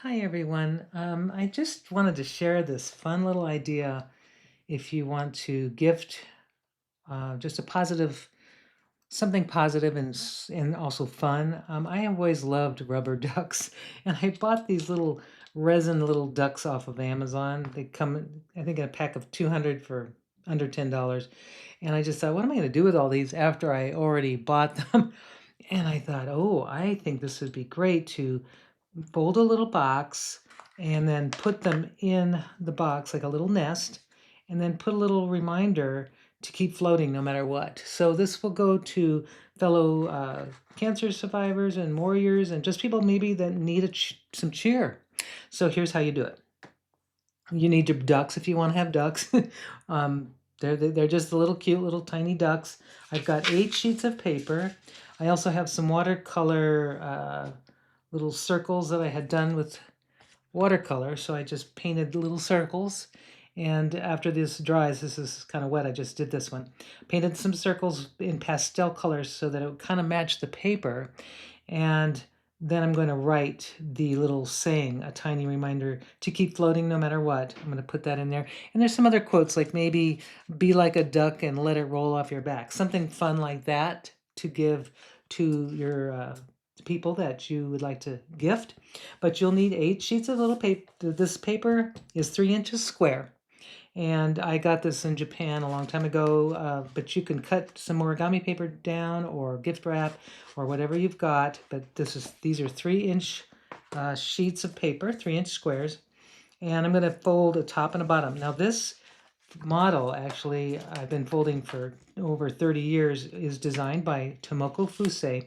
Hi everyone. I just wanted to share this fun little idea if you want to gift just a positive, something positive and also fun. I have always loved rubber ducks, and I bought these little resin little ducks off of Amazon. They come, I think, in a pack of 200 for under $10. And I just thought, what am I going to do with all these after I already bought them? And I thought, oh, I think this would be great to fold a little box and then put them in the box like a little nest, and then put a little reminder to keep floating no matter what. So this will go to fellow cancer survivors and warriors and just people maybe that need some cheer. So here's how you do it. You need your ducks if you want to have ducks. um, they're just the little cute little tiny ducks. I've got 8 sheets of paper. I also have some watercolor little circles that I had done with watercolor. So I just painted little circles. And after this dries, this is kind of wet, I just did this one. Painted some circles in pastel colors so that it would kind of match the paper. And then I'm going to write the little saying, a tiny reminder to keep floating no matter what. I'm going to put that in there. And there's some other quotes like maybe be like a duck and let it roll off your back. Something fun like that to give to your people that you would like to gift. But you'll need 8 sheets of little paper. This paper is 3 inches square. And I got this in Japan a long time ago, but you can cut some origami paper down or gift wrap or whatever you've got. But these are 3-inch sheets of paper, 3-inch squares. And I'm going to fold a top and a bottom. Now this model, actually, I've been folding for over 30 years, is designed by Tomoko Fuse.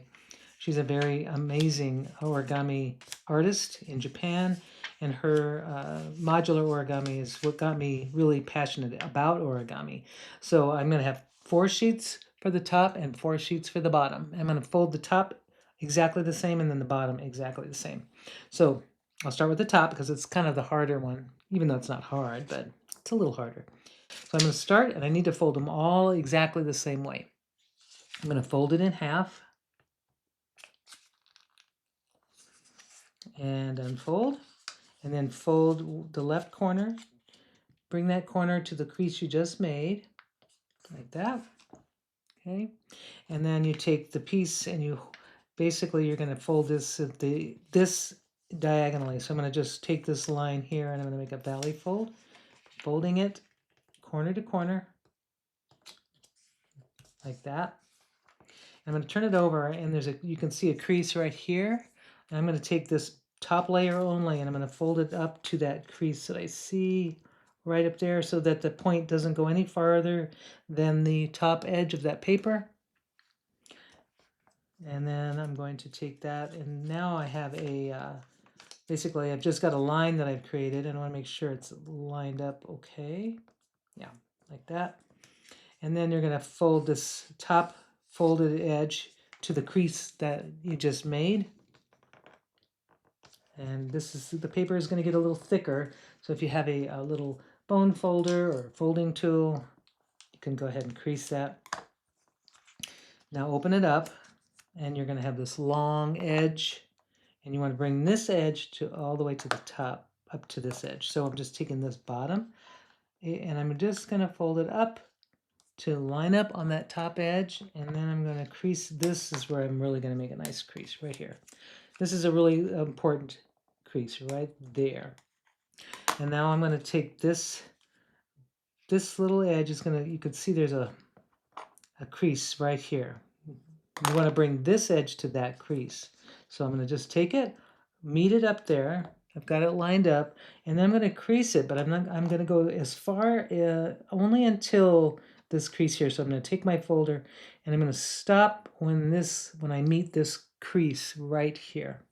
She's a very amazing origami artist in Japan, and her modular origami is what got me really passionate about origami. So I'm going to have 4 sheets for the top and 4 sheets for the bottom. I'm going to fold the top exactly the same and then the bottom exactly the same. So I'll start with the top because it's kind of the harder one, even though it's not hard, but it's a little harder. So I'm going to start, and I need to fold them all exactly the same way. I'm going to fold it in half and unfold, and then fold the left corner. Bring that corner to the crease you just made, like that. Okay, and then you take the piece and you're going to fold this diagonally. So I'm going to just take this line here and I'm going to make a valley fold, folding it corner to corner, like that. I'm going to turn it over, and you can see a crease right here. And I'm going to take this top layer only, and I'm going to fold it up to that crease that I see right up there so that the point doesn't go any farther than the top edge of that paper. And then I'm going to take that, and now I have basically I've just got a line that I've created, and I want to make sure it's lined up okay. Yeah, like that. And then you're going to fold this top folded edge to the crease that you just made. And the paper is going to get a little thicker. So if you have a little bone folder or folding tool, you can go ahead and crease that. Now open it up, and you're going to have this long edge, and you want to bring this edge all the way to the top, up to this edge. So I'm just taking this bottom, and I'm just going to fold it up to line up on that top edge, and then I'm going to crease. This is where I'm really going to make a nice crease right here. This is a really important crease right there. And now I'm going to take this little edge is going to, you can see there's a crease right here. You want to bring this edge to that crease. So I'm going to just take it, meet it up there. I've got it lined up, and then I'm going to crease it, but I'm going to go as far only until this crease here. So I'm going to take my folder, and I'm going to stop when I meet this crease right here.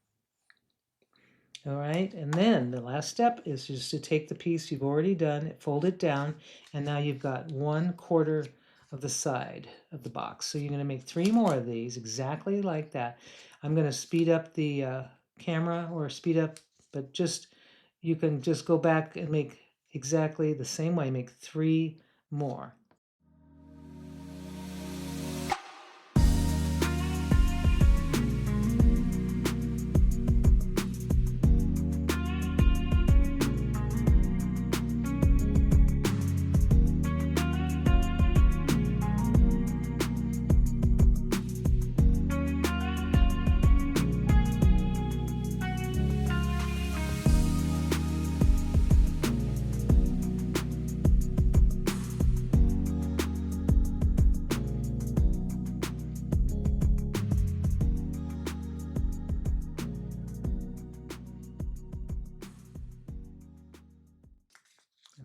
All right, and then the last step is just to take the piece you've already done, fold it down, and now you've got 1/4 of the side of the box. So you're going to make 3 more of these exactly like that. I'm going to speed up the camera, or speed up, but you can just go back and make exactly the same way. Make 3 more.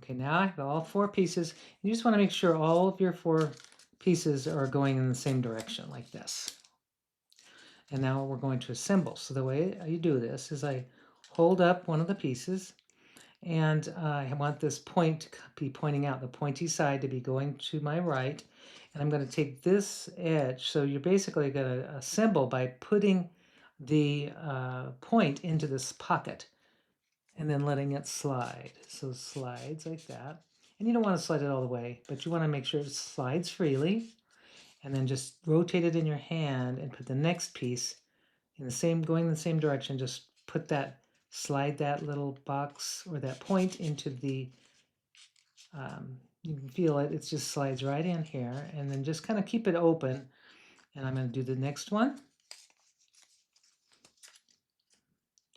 Okay, now I have all 4 pieces. You just want to make sure all of your 4 pieces are going in the same direction like this. And now we're going to assemble. So the way you do this is I hold up one of the pieces, and I want this point to be pointing out, the pointy side to be going to my right. And I'm going to take this edge. So you're basically going to assemble by putting the point into this pocket and then letting it slide. So it slides like that. And you don't want to slide it all the way, but you want to make sure it slides freely. And then just rotate it in your hand and put the next piece in the same, going in the same direction. Just put that, slide that little box or that point into the, you can feel it, it just slides right in here. And then just kind of keep it open. And I'm going to do the next one.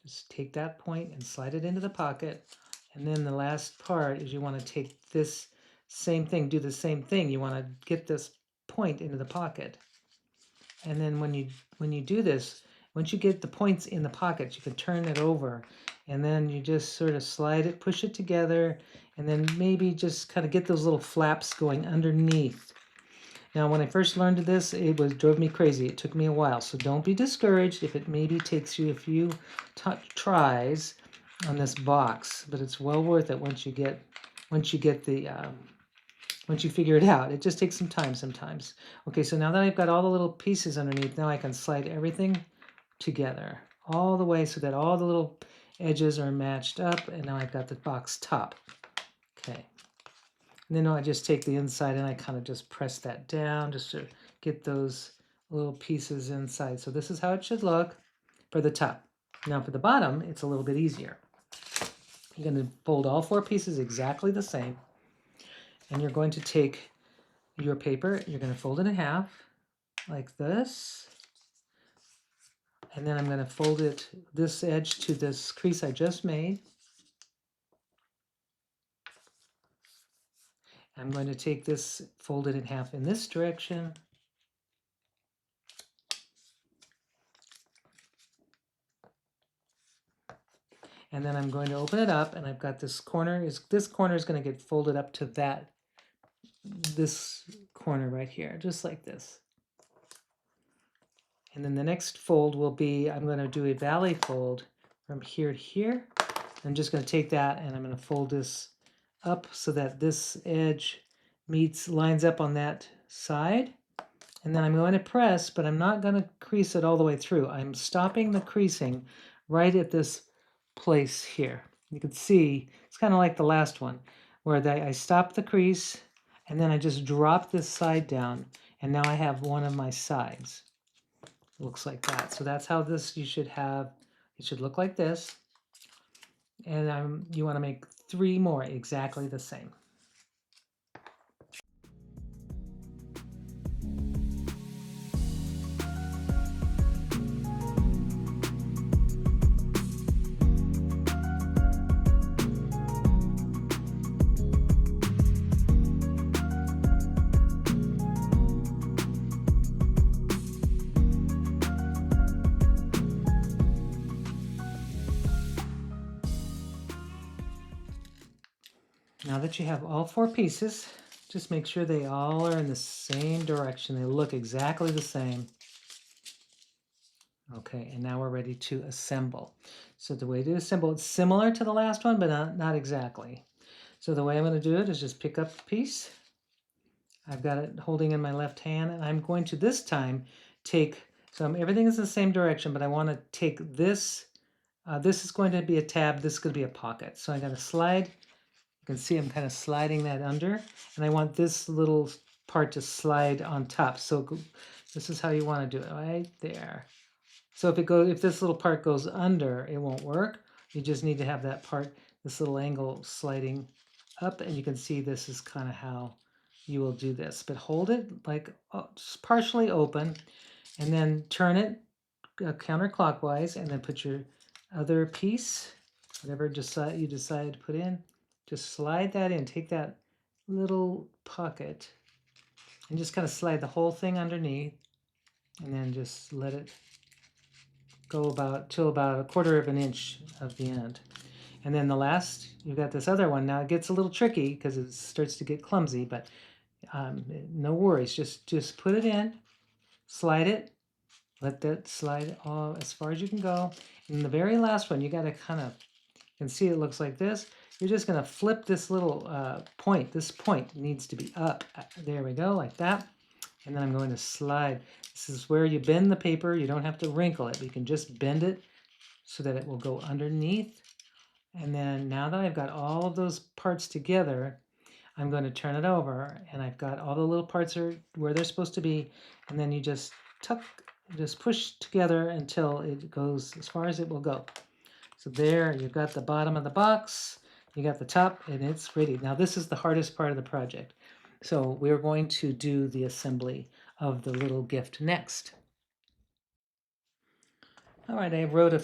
Just take that point and slide it into the pocket. And then the last part is you want to take this same thing, do the same thing. You want to get this point into the pocket. And then when you do this, once you get the points in the pocket, you can turn it over. And then you just sort of slide it, push it together, and then maybe just kind of get those little flaps going underneath. Now, when I first learned this, drove me crazy. It took me a while, so don't be discouraged if it maybe takes you a few tries on this box, but it's well worth it once you figure it out. It just takes some time sometimes. Okay, so now that I've got all the little pieces underneath, now I can slide everything together all the way so that all the little edges are matched up, and now I've got the box top. Okay. And then I just take the inside and I kind of just press that down just to get those little pieces inside. So this is how it should look for the top. Now for the bottom, it's a little bit easier. You're going to fold all 4 pieces exactly the same. And you're going to take your paper, you're going to fold it in half like this. And then I'm going to fold it, this edge to this crease I just made. I'm going to take this, fold it in half in this direction. And then I'm going to open it up, and I've got this corner is going to get folded up to this corner right here, just like this. And then the next fold will be, I'm going to do a valley fold from here to here. I'm just going to take that and I'm going to fold this up so that this edge lines up on that side. And then I'm going to press, but I'm not going to crease it all the way through. I'm stopping the creasing right at this place here. You can see it's kind of like the last one where I stopped the crease and then I just dropped this side down, and now I have one of my sides. It looks like that. So that's how this you should have. It should look like this. And you want to make 3 more exactly the same. Now that you have all 4 pieces, just make sure they all are in the same direction. They look exactly the same. Okay, and now we're ready to assemble. So the way to assemble, it's similar to the last one, but not exactly. So the way I'm going to do it is just pick up the piece. I've got it holding in my left hand, and I'm going to this time take, everything is in the same direction, but I want to take this. This is going to be a tab, this is going to be a pocket. So I'm going to slide. You can see I'm kind of sliding that under, and I want this little part to slide on top. So this is how you want to do it, right there. So if this little part goes under, it won't work. You just need to have that part, this little angle sliding up, and you can see this is kind of how you will do this. But hold it like partially open, and then turn it counterclockwise, and then put your other piece, whatever you decide to put in, just slide that in. Take that little pocket and just kind of slide the whole thing underneath, and then just let it go till about 1/4 of an inch of the end. And then the last, you've got this other one. Now it gets a little tricky because it starts to get clumsy, but no worries. Just put it in, slide it, let that slide all as far as you can go. And the very last one, you got to kind of, you can see it looks like this. You're just going to flip this little point. This point needs to be up. There we go, like that. And then I'm going to slide. This is where you bend the paper. You don't have to wrinkle it. You can just bend it so that it will go underneath. And then now that I've got all of those parts together, I'm going to turn it over, and I've got all the little parts are where they're supposed to be. And then you just just push together until it goes as far as it will go. So there, you've got the bottom of the box, you got the top, and it's ready. Now this is the hardest part of the project. So we're going to do the assembly of the little gift next. All right, I wrote a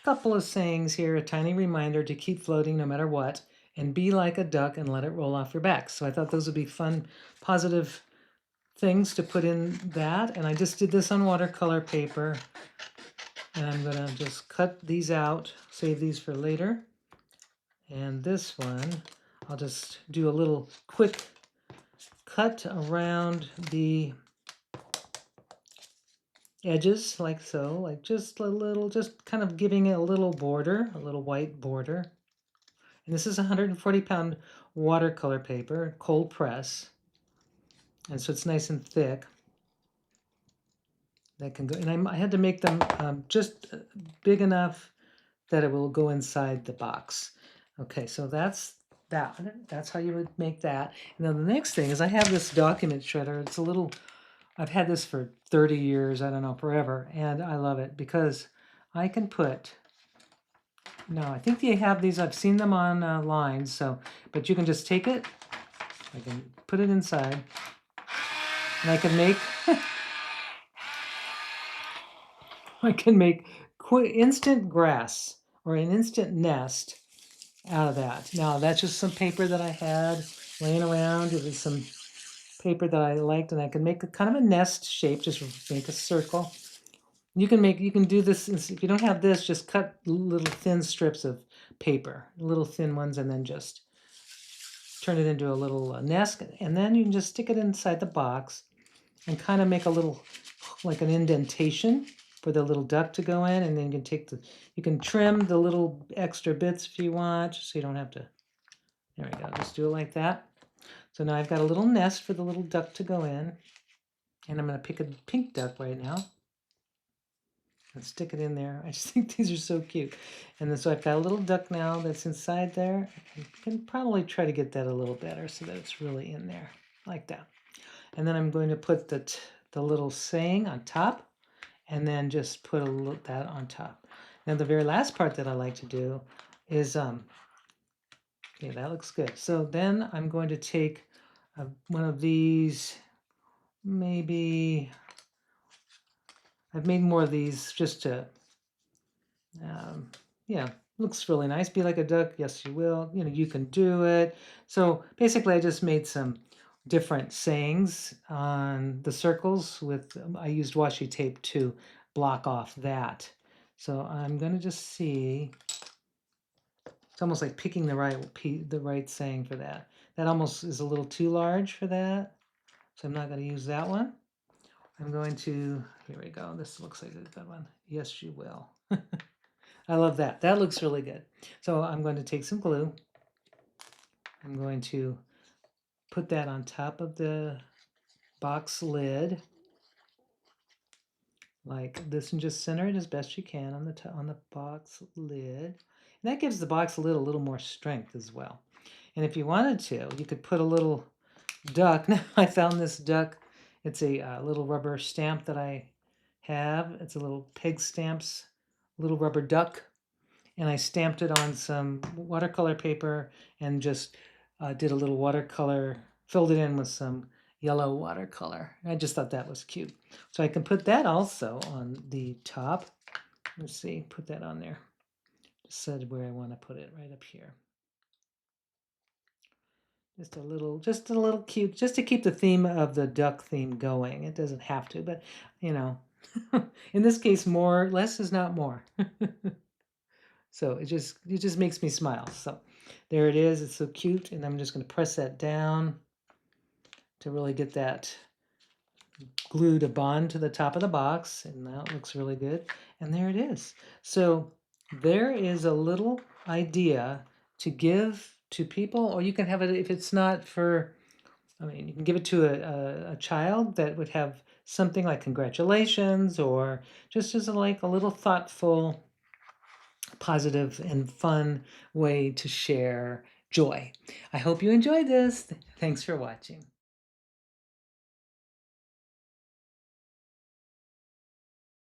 couple of sayings here, a tiny reminder to keep floating no matter what, and be like a duck and let it roll off your back. So I thought those would be fun, positive things to put in that. And I just did this on watercolor paper. And I'm gonna just cut these out, save these for later. And this one, I'll just do a little quick cut around the edges like so, like just a little, just kind of giving it a little border, a little white border. And this is 140-pound watercolor paper, cold press. And so it's nice and thick. That can go, and I had to make them just big enough that it will go inside the box. Okay, so that's that. That's how you would make that. And then the next thing is I have this document shredder. It's a little, I've had this for 30 years, I don't know, forever, and I love it because I can put, now I think they have these, I've seen them online, so, but you can just take it, I can put it inside, and I can make, I can make instant grass or an instant nest out of that. Now that's just some paper that I had laying around. It was some paper that I liked, and I could make a kind of a nest shape, just make a circle. You can do this, if you don't have this, just cut little thin strips of paper, little thin ones, and then just turn it into a little nest, and then you can just stick it inside the box and kind of make a little, like an indentation for the little duck to go in, and then you can take the, you can trim the little extra bits if you want, so you don't have to, there we go, just do it like that. So now I've got a little nest for the little duck to go in, and I'm going to pick a pink duck right now and stick it in there. I just think these are so cute. And then so I've got a little duck now that's inside there. I can probably try to get that a little better so that it's really in there, like that. And then I'm going to put the little saying on top, and then just put a little that on top. Now the very last part that I like to do is, yeah, that looks good. So then I'm going to take one of these, maybe, I've made more of these just to, yeah, looks really nice. Be like a duck, yes you will, you know, you can do it. So basically I just made some different sayings on the circles with, I used washi tape to block off that. So I'm gonna just see, it's almost like picking the right saying for that. That almost is a little too large for that, so I'm not gonna use that one. I'm going to, here we go, this looks like a good one. Yes you will. I love that. That looks really good. So I'm going to take some glue. I'm going to put that on top of the box lid like this, and just center it as best you can on the box lid. And that gives the box lid a little more strength as well. And if you wanted to, you could put a little duck. Now I found this duck. It's a little rubber stamp that I have. It's a little peg stamps, little rubber duck. And I stamped it on some watercolor paper and just did a little watercolor, filled it in with some yellow watercolor. I just thought that was cute. So I can put that also on the top. Let's see, put that on there. Just said where I want to put it, right up here. Just a little cute, just to keep the theme of the duck theme going. It doesn't have to, but you know, in this case, more, less is not more. So it just makes me smile. So there it is. It's so cute. And I'm just going to press that down to really get that glue to bond to the top of the box. And now it looks really good. And there it is. So there is a little idea to give to people, or you can have it if it's not for, I mean, you can give it to a child that would have something like congratulations, or just as like a little thoughtful, positive, and fun way to share joy. I hope you enjoyed this. Thanks for watching.